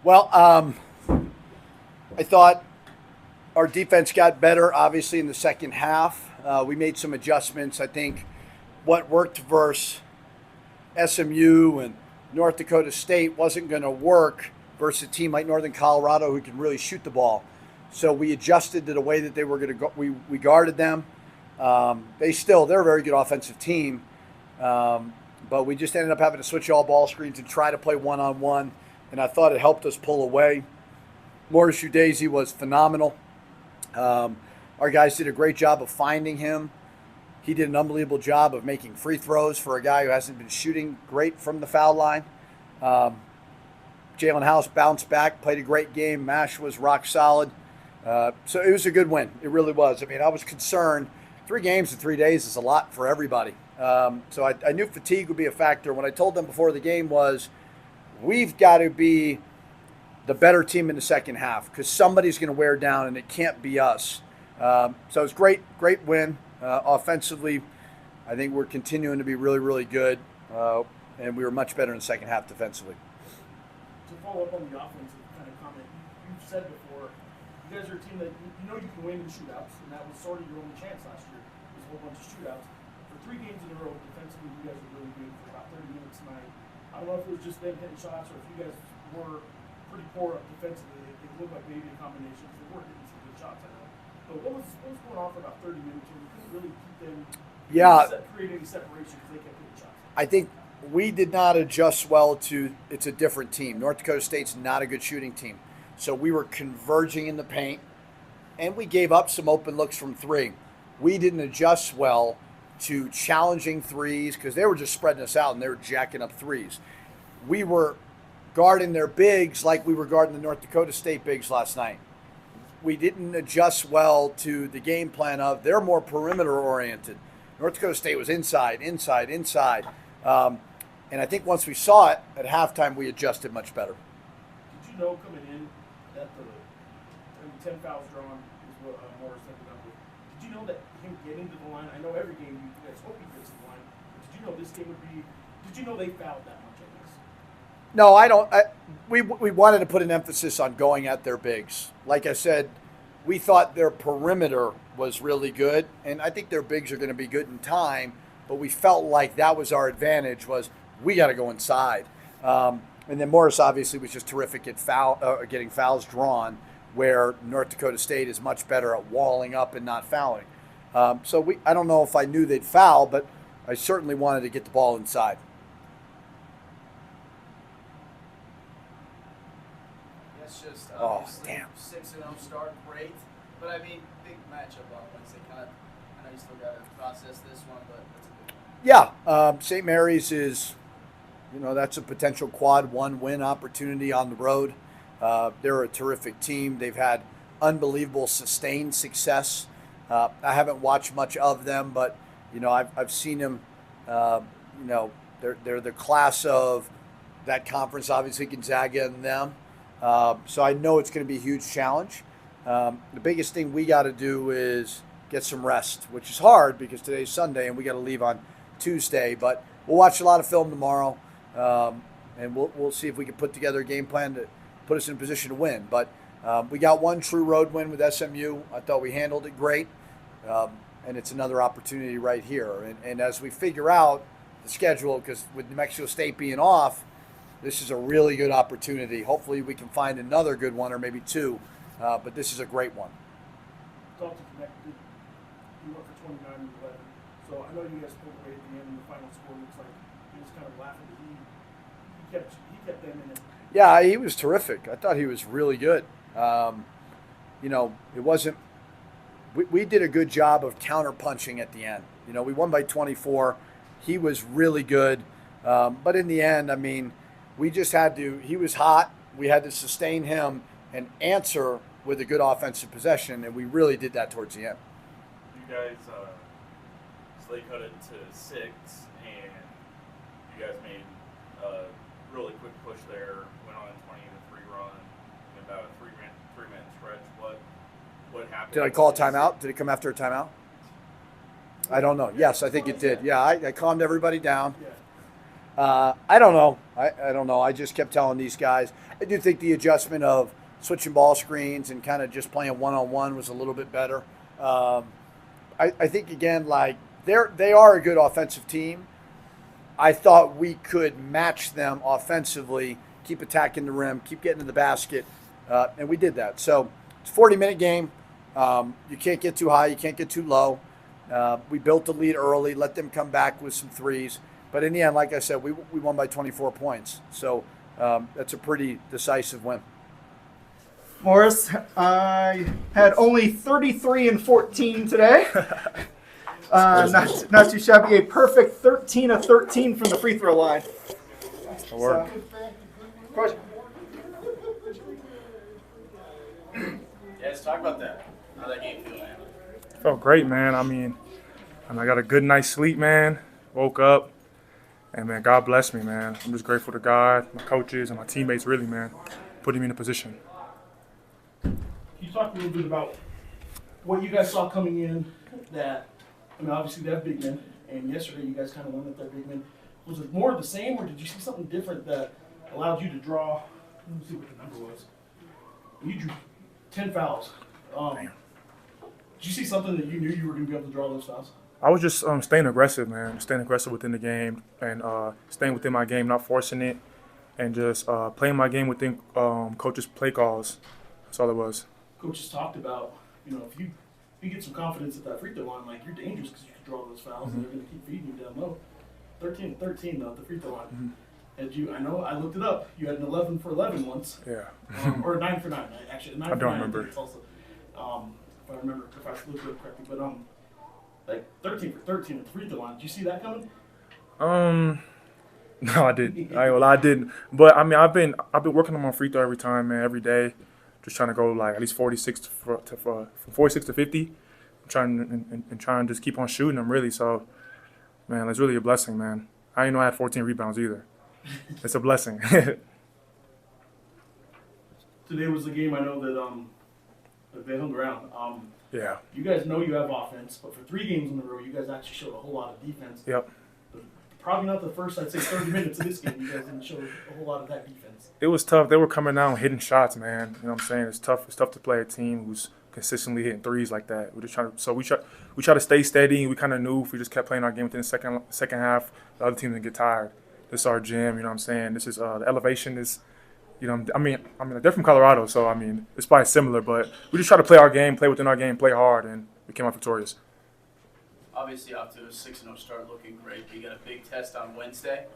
Well, I thought our defense got better, obviously, in the second half. We made some adjustments. I think what worked versus SMU and North Dakota State wasn't going to work versus a team like Northern Colorado who can really shoot the ball. So we adjusted to the way that they were going to go. We guarded them. They're a very good offensive team. But we just ended up having to switch all ball screens and try to play one-on-one. And I thought it helped us pull away. Morris Udeze was phenomenal. Our guys did a great job of finding him. He did an unbelievable job of making free throws for a guy who hasn't been shooting great from the foul line. Jalen House bounced back, played a great game. Mash was rock solid. So it was a good win. It really was. I mean, I was concerned. 3 games in 3 days is a lot for everybody. So I knew fatigue would be a factor. What I told them before the game was, we've got to be the better team in the second half because somebody's going to wear down, and it can't be us. So it was great win. Offensively, I think we're continuing to be really, really good, and we were much better in the second half defensively. To follow up on the offensive kind of comment, you've said before, you guys are a team that you know you can win in shootouts, and that was sort of your only chance last year, was a whole bunch of shootouts. For 3 games in a row, defensively, you guys were really good for about 30 minutes tonight. I don't know if it was just them hitting shots or if you guys were pretty poor defensively. It looked like maybe a combination because they were hitting some good shots, I know. But what was going on for about 30 minutes here? We couldn't really keep them create any separation because they kept hitting shots. I think we did not adjust well to it's a different team. North Dakota State's not a good shooting team. So we were converging in the paint, and we gave up some open looks from 3. We didn't adjust well to challenging threes because they were just spreading us out and they were jacking up threes. We were guarding their bigs like we were guarding the North Dakota State bigs last night. We didn't adjust well to the game plan of they're more perimeter oriented. North Dakota State was inside. And I think once we saw it at halftime, we adjusted much better. Did you know coming in that the 10 fouls drawn is what Morris ended up with? Did you know that him getting to the line, I know every game you guys hope he gets to the line, but did you know this game would be, did you know they fouled that much, I guess? No, I don't. We wanted to put an emphasis on going at their bigs. Like I said, we thought their perimeter was really good, and I think their bigs are going to be good in time, but we felt like that was our advantage was we got to go inside. And then Morris obviously was just terrific at getting fouls drawn, where North Dakota State is much better at walling up and not fouling. I don't know if I knew they'd foul, but I certainly wanted to get the ball inside. That's just damn. 6-0 start, great. But I mean, big matchup on Wednesday. I know you still got to process this one, but that's a big one. Yeah, St. Mary's is, that's a potential quad 1 win opportunity on the road. They're a terrific team. They've had unbelievable sustained success. I haven't watched much of them, but I've seen them. They're the class of that conference. Obviously, Gonzaga and them. So I know it's going to be a huge challenge. The biggest thing we got to do is get some rest, which is hard because today's Sunday and we got to leave on Tuesday. But we'll watch a lot of film tomorrow, and we'll see if we can put together a game plan to put us in a position to win. But we got one true road win with SMU. I thought we handled it great, and it's another opportunity right here. And as we figure out the schedule, because with New Mexico State being off, this is a really good opportunity. Hopefully we can find another good one or maybe 2, but this is a great one. Talk to connected. You went for 29 and 11. So I know you guys pulled away at the end, and the final score looks like he was kind of laughing. He kept them in it. Yeah, he was terrific. I thought he was really good. It wasn't. We did a good job of counter punching at the end. We won by 24. He was really good, but in the end, I mean, we just had to. He was hot. We had to sustain him and answer with a good offensive possession, and we really did that towards the end. You guys, so they cut it to 6, and you guys made a really quick push there. Went on a 20-3 run in about a 3-minute stretch. What happened? Did I call a timeout? Did it come after a timeout? I don't know. Yes, I think it did. Yeah, I calmed everybody down. I don't know. I don't know. I just kept telling these guys. I do think the adjustment of switching ball screens and kind of just playing one-on-one was a little bit better. I think again, like they are a good offensive team. I thought we could match them offensively, keep attacking the rim, keep getting to the basket, and we did that. So it's a 40-minute game. You can't get too high, you can't get too low. We built the lead early, let them come back with some threes. But in the end, like I said, we won by 24 points. So that's a pretty decisive win. Morris, I had only 33 and 14 today. Not too shabby. A perfect 13 of 13 from the free throw line. Work. Question. Yeah, let's talk about that. How that game feel, man? Felt great, man. I mean, I got a good night's sleep, man. Woke up, and man, God bless me, man. I'm just grateful to God, my coaches, and my teammates, really, man, putting me in a position. Can you talk a little bit about what you guys saw coming in that, I mean, obviously they have big men, and yesterday you guys kind of won with that big men. Was it more of the same, or did you see something different that allowed you to draw, let me see what the number was. You drew 10 fouls. Did you see something that you knew you were going to be able to draw those fouls? I was just staying aggressive, man. Staying aggressive within the game and staying within my game, not forcing it, and just playing my game within coaches' play calls. That's all it was. Coaches talked about, if you get some confidence at that free throw line, like you're dangerous because you can draw those fouls and they're going to keep feeding you down low. 13 though at the free throw line. And I know I looked it up. You had an 11 for 11 once. Yeah. Or 9 for 9. Actually, 9 I for don't 9. remember. It's also, if I looked it up correctly, but like 13 for 13 at the free throw line. Did you see that coming? No, I didn't. I didn't. But I mean, I've been working on my free throw every time, man, every day. Just trying to go like at least 46 from 46 to 50. I'm trying to just keep on shooting them, really. So, man, it's really a blessing, man. I didn't know I had 14 rebounds either. It's a blessing. Today was the game I know that they hung around. Yeah. You guys know you have offense, but for 3 games in a row, you guys actually showed a whole lot of defense. Yep. Probably not the first, I'd say, 30 minutes of this game. You guys didn't show a whole lot of that defense. It was tough. They were coming down hitting shots, man. You know what I'm saying? It's tough. It's tough to play a team who's consistently hitting threes like that. We're just trying to. So we try to stay steady. We kind of knew if we just kept playing our game within the second half, the other team would get tired. This is our gym. You know what I'm saying? This is the elevation is. You know, I mean, they're from Colorado, so I mean, it's probably similar, but we just try to play our game, play within our game, play hard, and we came out victorious. Obviously, off to a 6-0 start, looking great. You got a big test on Wednesday.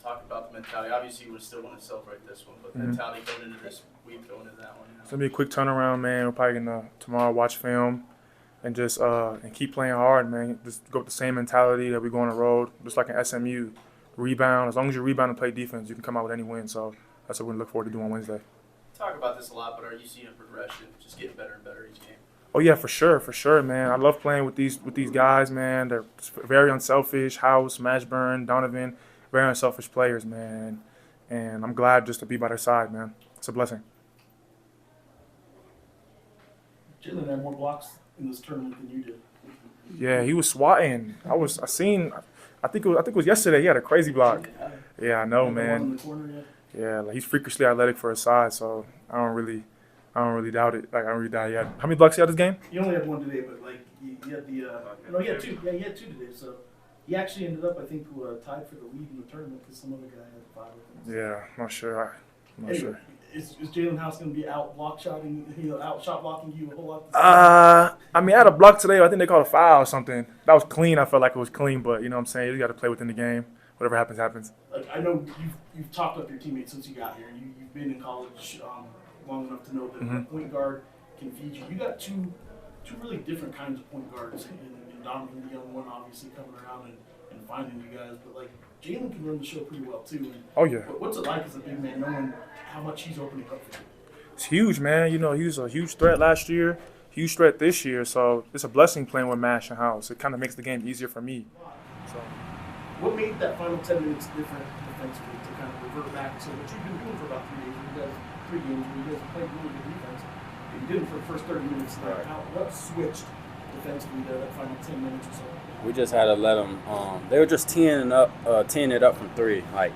Talk about the mentality. Obviously, you would still want to celebrate this one, but the mentality going into this week, going into that one. It's gonna be a quick turnaround, man. We're probably gonna tomorrow watch film and just and keep playing hard, man. Just go with the same mentality that we go on the road, just like an SMU. Rebound. As long as you rebound and play defense, you can come out with any win. So that's what we're gonna look forward to doing on Wednesday. Talk about this a lot, but are you seeing a progression, just getting better and better each game? Oh yeah, for sure, man. I love playing with these guys, man. They're very unselfish. House, Mashburn, Donovan, very unselfish players, man. And I'm glad just to be by their side, man. It's a blessing. Jalen had more blocks in this tournament than you did. Yeah, he was swatting. I think it was yesterday. He had a crazy block. Yeah, I know, The one in man. the corner, yeah. Yeah, like he's freakishly athletic for his size, so I don't really doubt it. Like I don't really doubt it yet. How many blocks he had this game? You only had one today, but like you had the no, he had 2. Yeah, he had 2 today. So he actually ended up, I think, tied for the lead in the tournament because some other guy had 5 of them. Yeah, I'm not sure. Anyway, is Jalen House going to be out block shotting, out shot blocking you a whole lot? I mean, I had a block today. I think they called a foul or something. That was clean. I felt like it was clean, but you know what I'm saying? You got to play within the game. Whatever happens, happens. Like I know you've talked up your teammates since you got here. You've been in college long enough to know that a point guard can feed you. You got two really different kinds of point guards, and Donovan, the young one, obviously coming around and finding you guys. But like Jalen can run the show pretty well too. And Oh yeah, what's it like as a big man knowing how much he's opening up for you? it's huge, man. You know, he was a huge threat last year, huge threat this year. So it's a blessing playing with Mash and House. It kind of makes the game easier for me. So. What made that final 10 minutes different defensively to kind of revert back to what you've been doing for about 3 days? You guys, 3 games where you guys played really good defense. And you did it for the first 30 minutes. Like, what switched defensively there that final 10 minutes or so? We just had to let them. They were just teeing it up from three. Like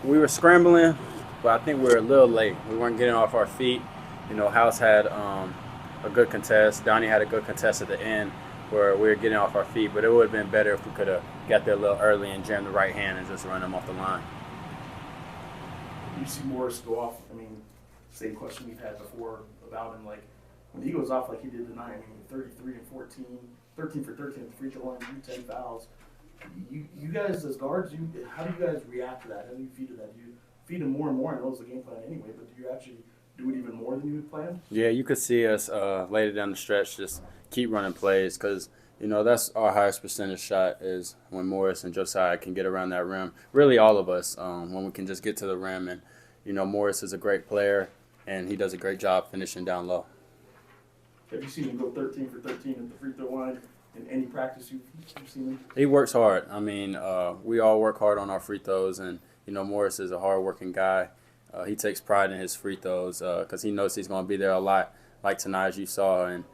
we were scrambling, but I think we were a little late. We weren't getting off our feet. You know, House had a good contest. Donnie had a good contest at the end where we were getting off our feet. But it would have been better if we could have got there a little early and jammed the right hand and just run them off the line. You see Morris go off. I mean, same question we've had before about him. Like when he goes off like he did tonight. I mean, 33 and 14, 13 for 13 at the free throw line, 10 fouls. You guys as guards, how do you guys react to that? How do you feed to that? Do you feed him more and more? I know it's the game plan anyway, but do you actually do it even more than you had planned? Yeah, you could see us later down the stretch just keep running plays because, you know, that's our highest percentage shot is when Morris and Josiah can get around that rim. Really all of us, when we can just get to the rim. And, you know, Morris is a great player, and he does a great job finishing down low. Have you seen him go 13 for 13 at the free throw line in any practice you've seen him? He works hard. I mean, we all work hard on our free throws, and, you know, Morris is a hard-working guy. He takes pride in his free throws because he knows he's going to be there a lot, like tonight as you saw. And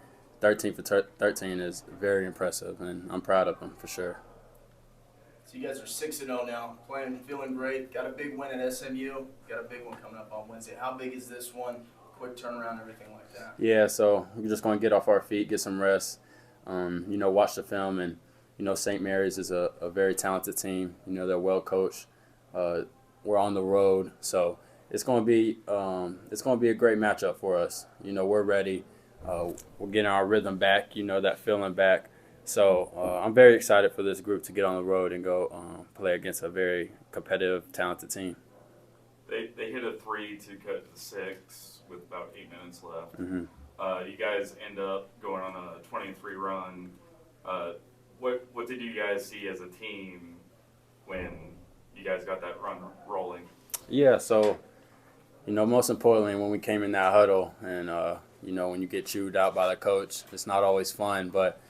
13 for 13 is very impressive, and I'm proud of him for sure. So you guys are 6-0 now, playing, feeling great. Got a big win at SMU. Got a big one coming up on Wednesday. How big is this one? Quick turnaround, everything like that. Yeah, so we're just going to get off our feet, get some rest, you know, watch the film. And, you know, St. Mary's is a very talented team. You know, they're well coached. We're on the road, so it's going to be a great matchup for us. You know, we're ready. We're getting our rhythm back, you know, that feeling back. So I'm very excited for this group to get on the road and go play against a very competitive, talented team. They hit a 3 to cut to 6 with about 8 minutes left. Mm-hmm. You guys end up going on a 20-3 run. What did you guys see as a team when you guys got that run rolling? Yeah, so, you know, most importantly, when we came in that huddle and, you know, when you get chewed out by the coach, it's not always fun. But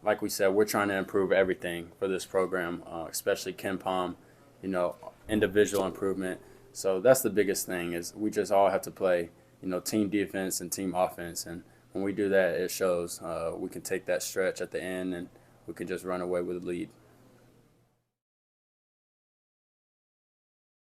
like we said, we're trying to improve everything for this program, especially KenPom, you know, individual improvement. So that's the biggest thing is we just all have to play, you know, team defense and team offense. And when we do that, it shows we can take that stretch at the end and we can just run away with the lead.